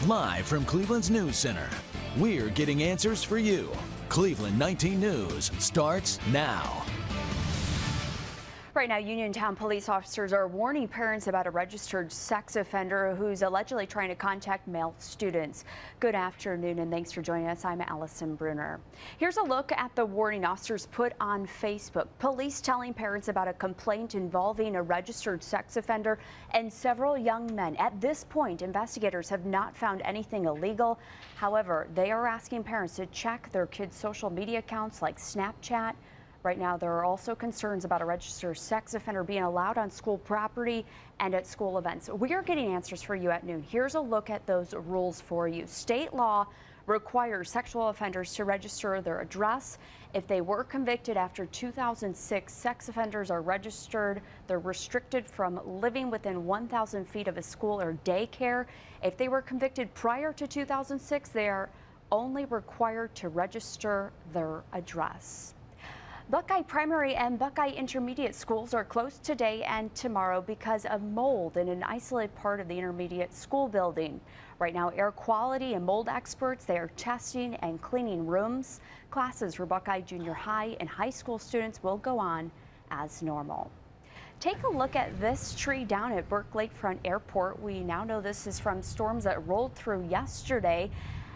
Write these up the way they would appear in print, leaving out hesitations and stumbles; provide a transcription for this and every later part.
Live from Cleveland's News Center, we're getting answers for you. Cleveland 19 News starts now. Right now, Uniontown police officers are warning parents about a registered sex offender who's allegedly trying to contact male students. Good afternoon and thanks for joining us. I'm Allison Bruner. Here's a look at the warning officers put on Facebook. Police telling parents about a complaint involving a registered sex offender and several young men. At this point, investigators have not found anything illegal. However, they are asking parents to check their kids' social media accounts like Snapchat. Right now, there are also concerns about a registered sex offender being allowed on school property and at school events. We are getting answers for you at noon. Here's a look at those rules for you. State law requires sexual offenders to register their address. If they were convicted after 2006, sex offenders are registered. They're restricted from living within 1,000 feet of a school or daycare. If they were convicted prior to 2006, they are only required to register their address. Buckeye Primary and Buckeye Intermediate schools are closed today and tomorrow because of mold in an isolated part of the intermediate school building. Right now, air quality and mold experts, they are testing and cleaning rooms. Classes for Buckeye Junior High and high school students will go on as normal. Take a look at this tree down at Burke Lakefront Airport. We now know this is from storms that rolled through yesterday.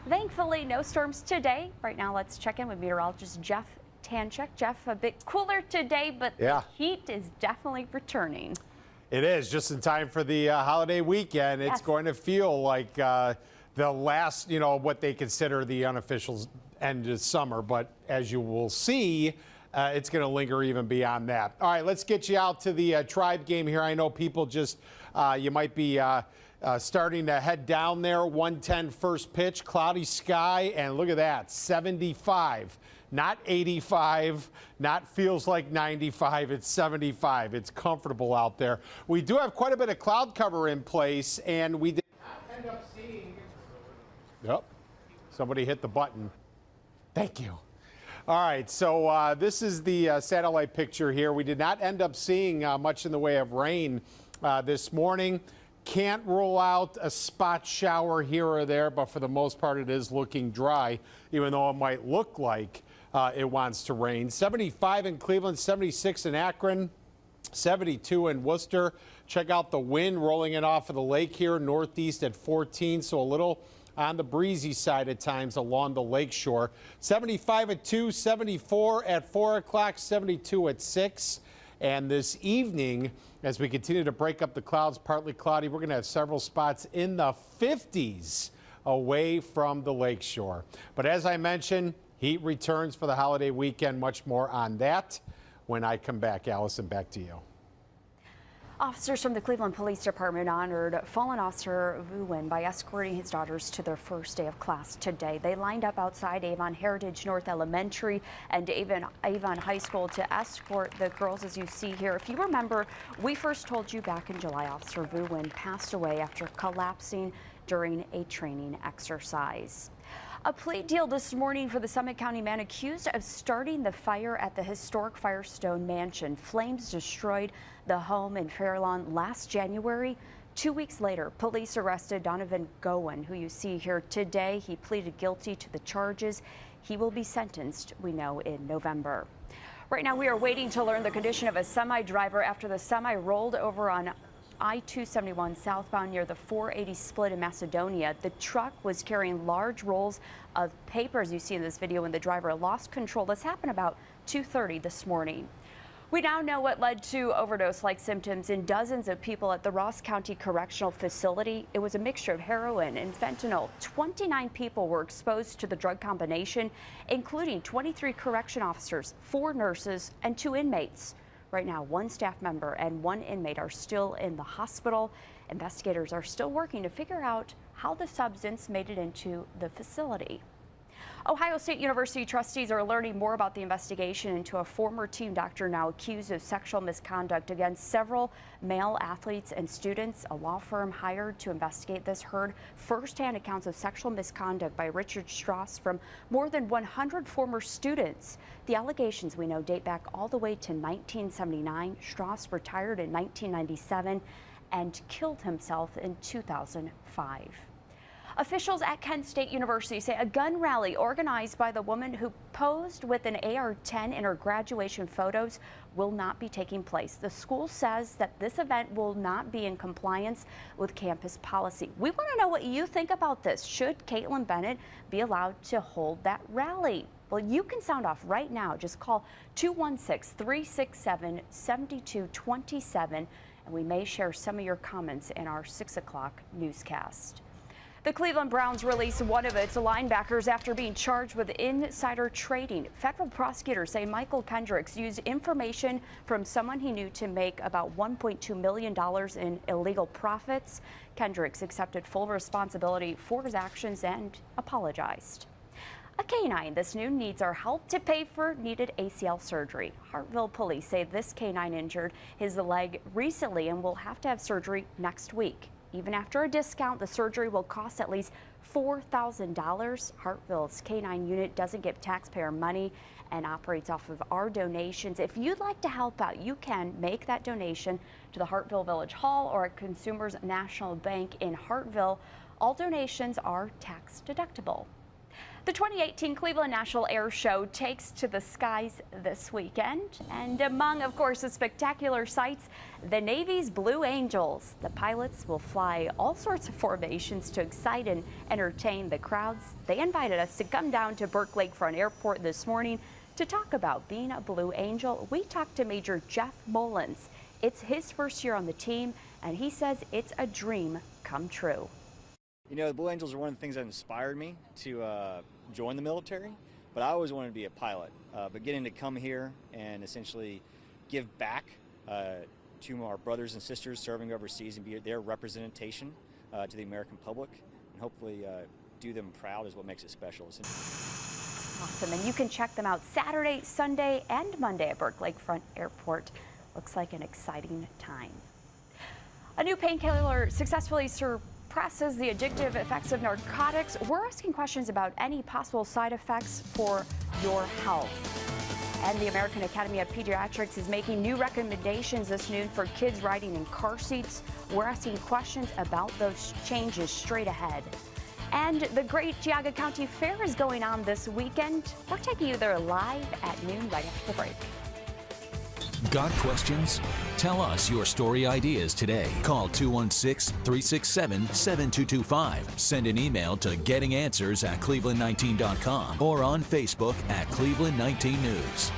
Thankfully, no storms today. Right now, let's check in with meteorologist Jeff Tanchuk. Jeff, a bit cooler today, but the heat is definitely returning. It is, just in time for the holiday weekend. It's going to feel like the last, what they consider the unofficial end of summer. But as you will see, it's going to linger even beyond that. All right, let's get you out to the Tribe game here. I know people just, you might be starting to head down there. 1:10 first pitch, cloudy sky, and look at that, 75. Not 85, not feels like 95, it's 75. It's comfortable out there. We do have quite a bit of cloud cover in place, and we did not end up seeing. Yep, somebody hit the button. Thank you. All right, so this is the satellite picture here. We did not end up seeing much in the way of rain this morning. Can't rule out a spot shower here or there, but for the most part, it is looking dry, even though it might look like it wants to rain. 75 in Cleveland, 76 in Akron, 72 in Worcester. Check out the wind rolling it off of the lake here, northeast at 14, so a little on the breezy side at times along the lake shore. 75 at 2, 74 at 4 o'clock, 72 at 6. And this evening, as we continue to break up the clouds, partly cloudy, we're going to have several spots in the 50s away from the lake shore. But as I mentioned, heat returns for the holiday weekend. Much more on that when I come back. Allison, back to you. Officers from the Cleveland Police Department honored fallen officer Vu Nguyen by escorting his daughters to their first day of class today. They lined up outside Avon Heritage North Elementary and Avon High School to escort the girls, as you see here. If you remember, we first told you back in July, Officer Vu Nguyen passed away after collapsing during a training exercise. A plea deal this morning for the Summit County man accused of starting the fire at the historic Firestone Mansion. Flames destroyed the home in Fairlawn last January. 2 weeks later, police arrested Donovan Gowen, who you see here today. He pleaded guilty to the charges. He will be sentenced, we know, in November. Right now, we are waiting to learn the condition of a semi driver after the semi rolled over on I-271 southbound near the 480 split in Macedonia. The truck was carrying large rolls of paper, as you see in this video, when the driver lost control. This happened about 2:30 this morning. We now know what led to overdose-like symptoms in dozens of people at the Ross County Correctional Facility. It was a mixture of heroin and fentanyl. 29 people were exposed to the drug combination, including 23 correction officers, 4 nurses, and 2 inmates. Right now, 1 staff member and 1 inmate are still in the hospital. Investigators are still working to figure out how the substance made it into the facility. Ohio State University trustees are learning more about the investigation into a former team doctor now accused of sexual misconduct against several male athletes and students. A law firm hired to investigate this heard firsthand accounts of sexual misconduct by Richard Strauss from more than 100 former students. The allegations, we know, date back all the way to 1979. Strauss retired in 1997 and killed himself in 2005. Officials at Kent State University say a gun rally organized by the woman who posed with an AR-10 in her graduation photos will not be taking place. The school says that this event will not be in compliance with campus policy. We want to know what you think about this. Should Kaitlin Bennett be allowed to hold that rally? Well, you can sound off right now. Just call 216-367-7227, and we may share some of your comments in our 6 o'clock newscast. The Cleveland Browns released one of its linebackers after being charged with insider trading. Federal prosecutors say Michael Kendricks used information from someone he knew to make about $1.2 million in illegal profits. Kendricks accepted full responsibility for his actions and apologized. A canine this noon needs our help to pay for needed ACL surgery. Hartville police say this canine injured his leg recently and will have to have surgery next week. Even after a discount, the surgery will cost at least $4,000. Hartville's canine unit doesn't give taxpayer money and operates off of our donations. If you'd like to help out, you can make that donation to the Hartville Village Hall or at Consumers National Bank in Hartville. All donations are tax deductible. The 2018 Cleveland National Air Show takes to the skies this weekend. And among, of course, the spectacular sights, the Navy's Blue Angels. The pilots will fly all sorts of formations to excite and entertain the crowds. They invited us to come down to Burke Lakefront Airport this morning to talk about being a Blue Angel. We talked to Major Jeff Mullins. It's his first year on the team, and he says it's a dream come true. You know, the Blue Angels are one of the things that inspired me to join the military, but I always wanted to be a pilot. But getting to come here and essentially give back to our brothers and sisters serving overseas and be their representation to the American public and hopefully do them proud is what makes it special. Awesome, and you can check them out Saturday, Sunday, and Monday at Burke Lakefront Airport. Looks like an exciting time. A new painkiller successfully suppresses the addictive effects of narcotics. We're asking questions about any possible side effects for your health. And the American Academy of Pediatrics is making new recommendations this noon for kids riding in car seats. We're asking questions about those changes straight ahead. And the Great Geauga County Fair is going on this weekend. We're taking you there live at noon right after the break. Got questions? Tell us your story ideas today. Call 216-367-7225. Send an email to gettinganswers@cleveland19.com or on Facebook at Cleveland 19 News.